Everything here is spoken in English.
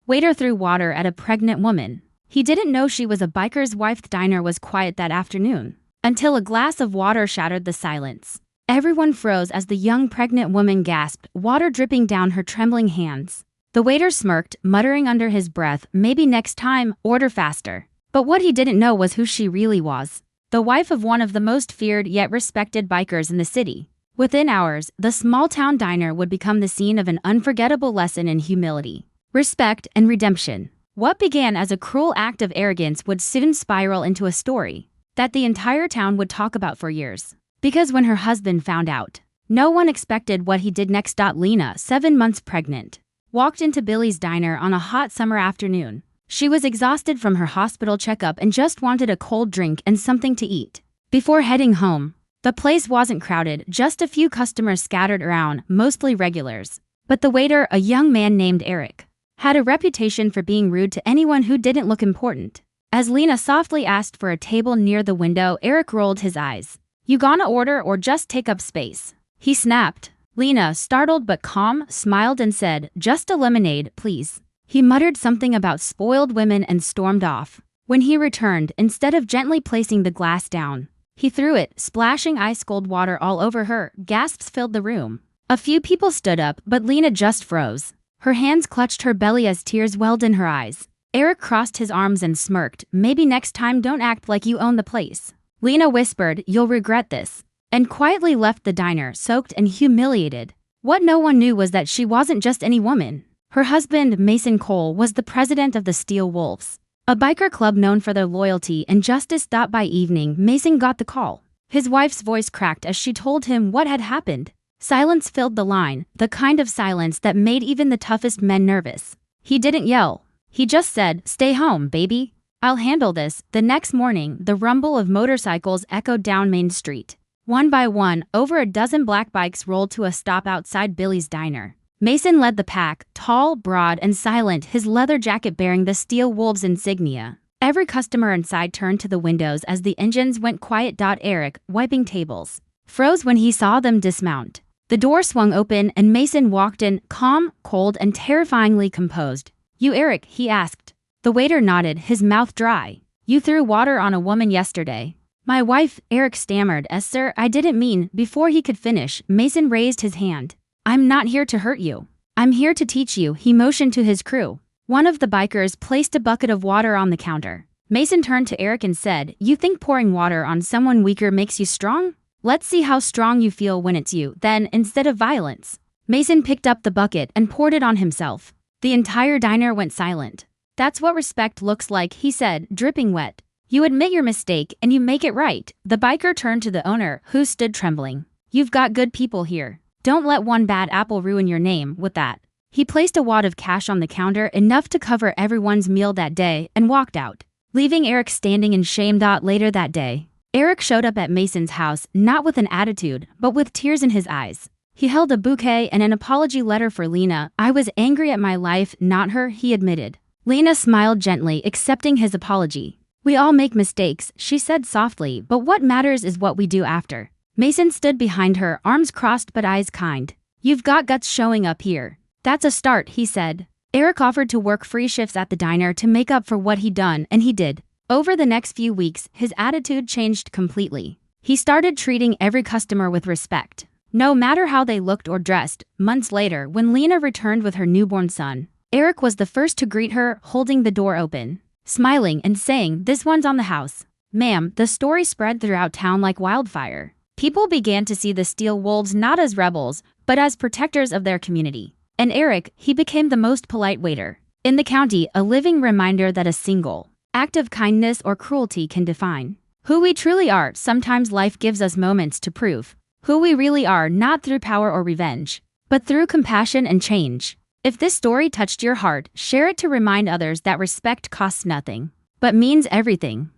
Waiter threw water at a pregnant woman. He didn't know she was a biker's wife. The diner was quiet that afternoon, until a glass of water shattered the silence. Everyone froze as the young pregnant woman gasped, water dripping down her trembling hands. The waiter smirked, muttering under his breath, maybe next time, order faster. But what he didn't know was who she really was. The wife of one of the most feared yet respected bikers in the city. Within hours, the small-town diner would become the scene of an unforgettable lesson in humility, respect, and redemption. What began as a cruel act of arrogance would soon spiral into a story that the entire town would talk about for years. Because when her husband found out, no one expected what he did next. Lena, 7 months pregnant, walked into Billy's diner on a hot summer afternoon. She was exhausted from her hospital checkup and just wanted a cold drink and something to eat before heading home. The place wasn't crowded, just a few customers scattered around, mostly regulars. But the waiter, a young man named Eric, had a reputation for being rude to anyone who didn't look important. As Lena softly asked for a table near the window, Eric rolled his eyes. "You gonna order or just take up space?" he snapped. Lena, startled but calm, smiled and said, "Just a lemonade, please." He muttered something about spoiled women and stormed off. When he returned, instead of gently placing the glass down, he threw it, splashing ice-cold water all over her. Gasps filled the room. A few people stood up, but Lena just froze. Her hands clutched her belly as tears welled in her eyes. Eric crossed his arms and smirked, "Maybe next time don't act like you own the place." Lena whispered, "You'll regret this," and quietly left the diner, soaked and humiliated. What no one knew was that she wasn't just any woman. Her husband, Mason Cole, was the president of the Steel Wolves, a biker club known for their loyalty and justice. By evening, Mason got the call. His wife's voice cracked as she told him what had happened. Silence filled the line, the kind of silence that made even the toughest men nervous. He didn't yell. He just said, "Stay home, baby. I'll handle this." The next morning, the rumble of motorcycles echoed down Main Street. One by one, over a dozen black bikes rolled to a stop outside Billy's diner. Mason led the pack, tall, broad, and silent, his leather jacket bearing the Steel Wolves insignia. Every customer inside turned to the windows as the engines went quiet. Eric, wiping tables, froze when he saw them dismount. The door swung open and Mason walked in, calm, cold, and terrifyingly composed. "You Eric?" he asked. The waiter nodded, his mouth dry. "You threw water on a woman yesterday." "My wife," Eric stammered. "Sir, I didn't mean." Before he could finish, Mason raised his hand. "I'm not here to hurt you. I'm here to teach you." He motioned to his crew. One of the bikers placed a bucket of water on the counter. Mason turned to Eric and said, "You think pouring water on someone weaker makes you strong? Let's see how strong you feel when it's you, then, instead of violence." Mason picked up the bucket and poured it on himself. The entire diner went silent. "That's what respect looks like," he said, dripping wet. "You admit your mistake and you make it right." The biker turned to the owner, who stood trembling. "You've got good people here. Don't let one bad apple ruin your name." With that, he placed a wad of cash on the counter, enough to cover everyone's meal that day, and walked out, leaving Eric standing in shame. Later that day, Eric showed up at Mason's house, not with an attitude, but with tears in his eyes. He held a bouquet and an apology letter for Lena. "I was angry at my life, not her," he admitted. Lena smiled gently, accepting his apology. "We all make mistakes," she said softly, "but what matters is what we do after." Mason stood behind her, arms crossed but eyes kind. "You've got guts showing up here." "That's a start," he said. Eric offered to work free shifts at the diner to make up for what he'd done, and he did. Over the next few weeks, his attitude changed completely. He started treating every customer with respect, no matter how they looked or dressed. Months later, when Lena returned with her newborn son, Eric was the first to greet her, holding the door open, smiling and saying, "This one's on the house, ma'am." The story spread throughout town like wildfire. People began to see the Steel Wolves not as rebels, but as protectors of their community. And Eric, he became the most polite waiter in the county, a living reminder that a single act of kindness or cruelty can define who we truly are. Sometimes life gives us moments to prove who we really are, not through power or revenge, but through compassion and change. If this story touched your heart, share it to remind others that respect costs nothing, but means everything.